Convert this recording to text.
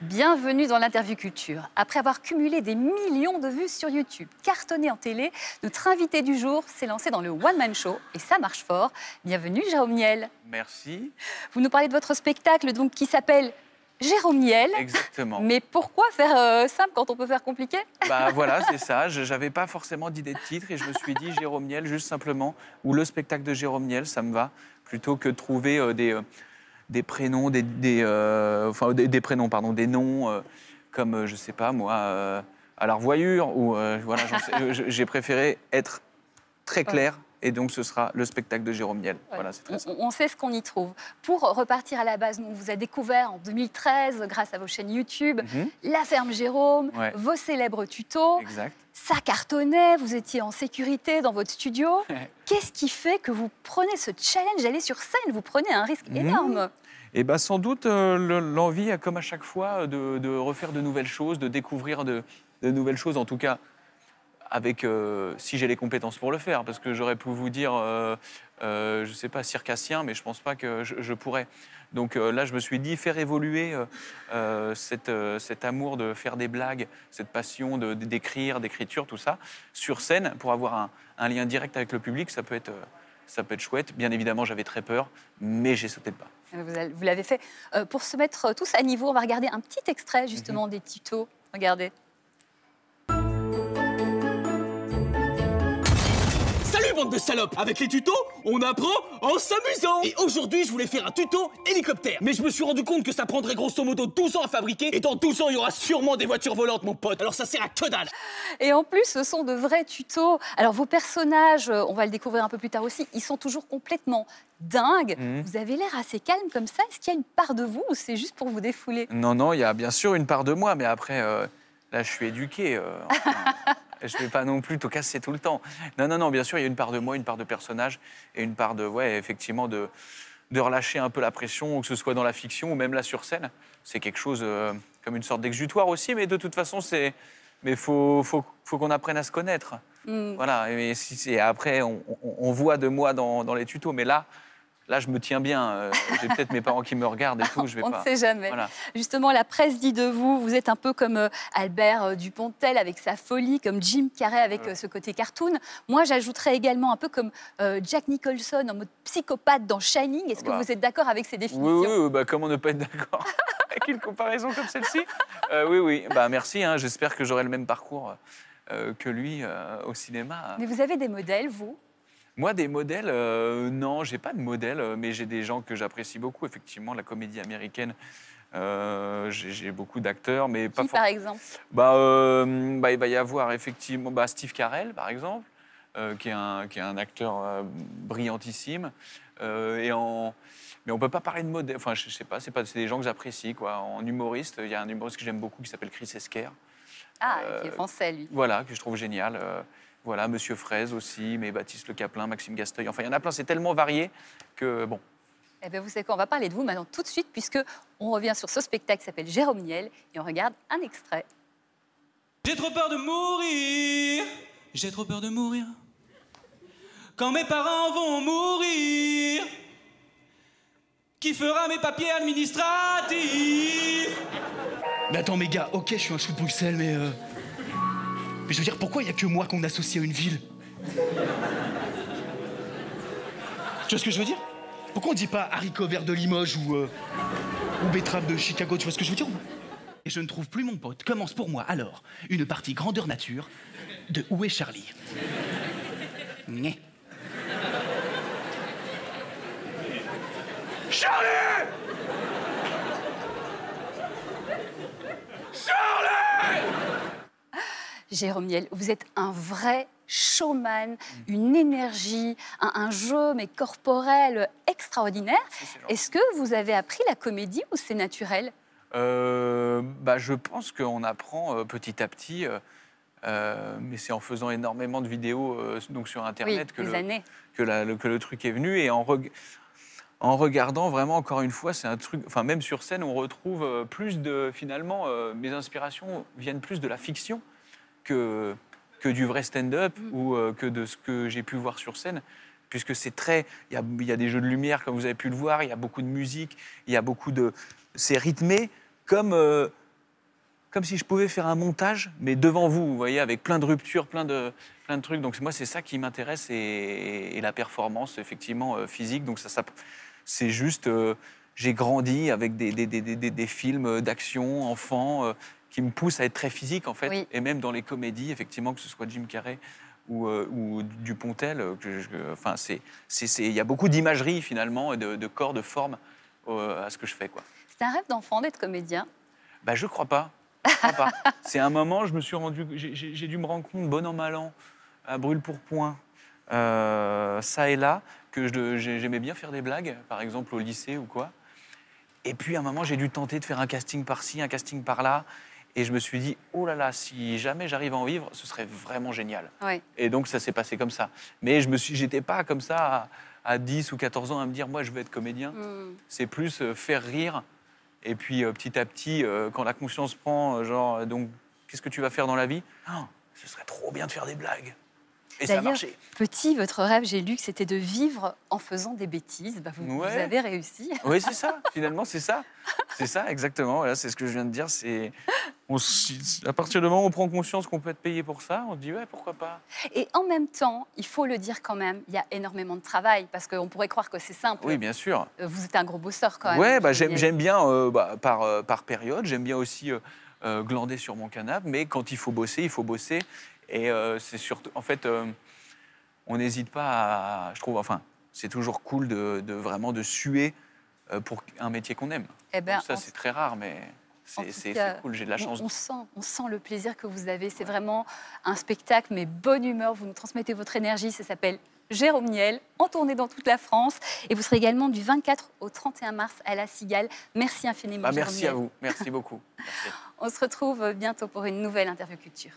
Bienvenue dans l'interview culture. Après avoir cumulé des millions de vues sur YouTube, cartonné en télé, notre invité du jour s'est lancé dans le one-man show et ça marche fort. Bienvenue Jérôme Niel. Merci. Vous nous parlez de votre spectacle donc, qui s'appelle Jérôme Niel. Exactement. Mais pourquoi faire simple quand on peut faire compliqué? Bah voilà, c'est ça. J'avais pas forcément d'idée de titre et je me suis dit Jérôme Niel, juste simplement, ou le spectacle de Jérôme Niel, ça me va, plutôt que de trouver des prénoms, des prénoms, pardon, des noms comme, je sais pas moi, à la revoyure, ou voilà, j'ai préféré être très clair. Et donc, ce sera le spectacle de Jérôme Niel. Ouais. Voilà, c'est très simple. On sait ce qu'on y trouve. Pour repartir à la base, on vous a découvert en 2013 grâce à vos chaînes YouTube, La Ferme Jérôme, vos célèbres tutos. Exact. Ça cartonnait, vous étiez en sécurité dans votre studio. Qu'est-ce qui fait que vous prenez ce challenge d'aller sur scène? Vous prenez un risque énorme. Et ben, sans doute l'envie, comme à chaque fois, de refaire de nouvelles choses, de découvrir de nouvelles choses, en tout cas avec, si j'ai les compétences pour le faire, parce que j'aurais pu vous dire, je ne sais pas, circassien, mais je ne pense pas que je pourrais. Donc là, je me suis dit, faire évoluer cet amour de faire des blagues, cette passion d'écrire, d'écriture, tout ça, sur scène, pour avoir un lien direct avec le public, ça peut être chouette. Bien évidemment, j'avais très peur, mais j'ai sauté le pas. Vous l'avez fait. Pour se mettre tous à niveau, on va regarder un petit extrait, justement, des tutos. Regardez. Bande de salopes. Avec les tutos, on apprend en s'amusant. Et aujourd'hui, je voulais faire un tuto hélicoptère. Mais je me suis rendu compte que ça prendrait grosso modo 12 ans à fabriquer. Et dans 12 ans, il y aura sûrement des voitures volantes, mon pote. Alors ça sert à que dalle. Et en plus, ce sont de vrais tutos. Alors vos personnages, on va le découvrir un peu plus tard aussi, ils sont toujours complètement dingues. Vous avez l'air assez calme comme ça. Est-ce qu'il y a une part de vous ou c'est juste pour vous défouler? Non, non, il y a bien sûr une part de moi, mais après, là, je suis éduqué. Je ne vais pas non plus te casser tout le temps. Non, non, non, bien sûr, il y a une part de moi, une part de personnage et une part de, ouais, effectivement, de relâcher un peu la pression, que ce soit dans la fiction ou même là sur scène. C'est quelque chose comme une sorte d'exutoire aussi, mais de toute façon, mais faut qu'on apprenne à se connaître. Voilà, et après, on voit de moi dans les tutos, mais là, je me tiens bien. J'ai peut-être mes parents qui me regardent et tout. Je vais On pas. ne sait jamais. Voilà. Justement, la presse dit de vous, vous êtes un peu comme Albert Dupontel avec sa folie, comme Jim Carrey avec ce côté cartoon. Moi, j'ajouterais également un peu comme Jack Nicholson en mode psychopathe dans Shining. Est-ce que vous êtes d'accord avec ces définitions? Oui, bah, comment ne pas être d'accord avec une comparaison comme celle-ci? Oui. Bah, merci. Hein, j'espère que j'aurai le même parcours que lui au cinéma. Mais vous avez des modèles, vous? Moi, des modèles, non, j'ai pas de modèle, mais j'ai des gens que j'apprécie beaucoup. Effectivement, la comédie américaine, j'ai beaucoup d'acteurs, mais pas par exemple? il va y avoir effectivement Steve Carell, par exemple, qui est un acteur brillantissime. Mais on peut pas parler de modèle. Enfin, je sais pas, c'est des gens que j'apprécie, quoi. En humoriste, il y a un humoriste que j'aime beaucoup qui s'appelle Chris Esquer. Ah, qui est français, lui. Voilà, que je trouve génial. Voilà, Monsieur Fraise aussi, mais Baptiste Le Caplin, Maxime Gasteuil. Enfin, il y en a plein, c'est tellement varié que, bon. Eh bien, vous savez quoi, on va parler de vous maintenant tout de suite, puisque on revient sur ce spectacle qui s'appelle Jérôme Niel, et on regarde un extrait. J'ai trop peur de mourir, j'ai trop peur de mourir. Quand mes parents vont mourir, qui fera mes papiers administratifs? Mais attends, mes gars, ok, je suis un chou de Bruxelles, mais je veux dire, pourquoi il n'y a que moi qu'on associe à une ville? Tu vois ce que je veux dire? Pourquoi on dit pas haricots verts de Limoges ou betterave de Chicago? Tu vois ce que je veux dire? Et je ne trouve plus mon pote. Commence pour moi, alors, une partie grandeur nature de Où est Charlie? Nyeh. Charlie! Charlie! Jérôme Niel, vous êtes un vrai showman, une énergie, un jeu mais corporel extraordinaire. Est-ce que vous avez appris la comédie ou c'est naturel? Je pense qu'on apprend petit à petit, mais c'est en faisant énormément de vidéos donc sur Internet que le truc est venu. Et en regardant vraiment, encore une fois, c'est un truc... Enfin, même sur scène, on retrouve plus de... Finalement, mes inspirations viennent plus de la fiction que du vrai stand-up ou que de ce que j'ai pu voir sur scène, puisque c'est très... Il y a des jeux de lumière, comme vous avez pu le voir, il y a beaucoup de musique, il y a beaucoup de... C'est rythmé comme comme si je pouvais faire un montage, mais devant vous voyez, avec plein de ruptures, plein de trucs. Donc moi, c'est ça qui m'intéresse et la performance, effectivement, physique. Donc ça c'est juste, j'ai grandi avec des films d'action, enfants, qui me poussent à être très physique, en fait. Oui. Et même dans les comédies, effectivement, que ce soit Jim Carrey ou Dupontel, enfin, il y a beaucoup d'imagerie, finalement, et de corps, de forme à ce que je fais, quoi. C'est un rêve d'enfant d'être comédien. Bah, je crois pas. Je crois pas. C'est un moment, je me suis rendu, j'ai dû me rendre compte, bon an mal an, à brûle-pourpoint, ça et là, que j'aimais bien faire des blagues, par exemple au lycée ou quoi. Et puis à un moment, j'ai dû tenter de faire un casting par-ci, un casting par-là, et je me suis dit, oh là là, si jamais j'arrive à en vivre, ce serait vraiment génial. Oui. Et donc ça s'est passé comme ça. Mais j'étais pas comme ça à 10 ou 14 ans à me dire, moi je veux être comédien. C'est plus faire rire. Et puis petit à petit, quand la conscience prend, donc, qu'est-ce que tu vas faire dans la vie? Ah, ce serait trop bien de faire des blagues. Et ça a D'ailleurs, marché. petit, votre rêve, j'ai lu que c'était de vivre en faisant des bêtises. Bah, vous Ouais. avez réussi. Oui, c'est ça, finalement, c'est ça. C'est ça, exactement. Voilà, c'est ce que je viens de dire. À partir du moment où on prend conscience qu'on peut être payé pour ça, on se dit, ouais, pourquoi pas. Et en même temps, il faut le dire quand même, il y a énormément de travail, parce qu'on pourrait croire que c'est simple. Oui, bien sûr. Vous êtes un gros bosseur quand même. Ouais, bah, j'aime bien par période. J'aime bien aussi glander sur mon canapé. Mais quand il faut bosser, il faut bosser. Et c'est surtout, en fait, on n'hésite pas je trouve, enfin, c'est toujours cool vraiment de suer pour un métier qu'on aime. Eh ben, Donc ça, c'est très rare, mais c'est cool. J'ai de la chance. On sent le plaisir que vous avez. C'est vraiment un spectacle, mais bonne humeur. Vous nous transmettez votre énergie. Ça s'appelle Jérôme Niel, en tournée dans toute la France. Et vous serez également du 24 au 31 mars à La Cigale. Merci infiniment, Jérôme Merci Niel. à vous. Merci beaucoup. Merci. On se retrouve bientôt pour une nouvelle interview culture.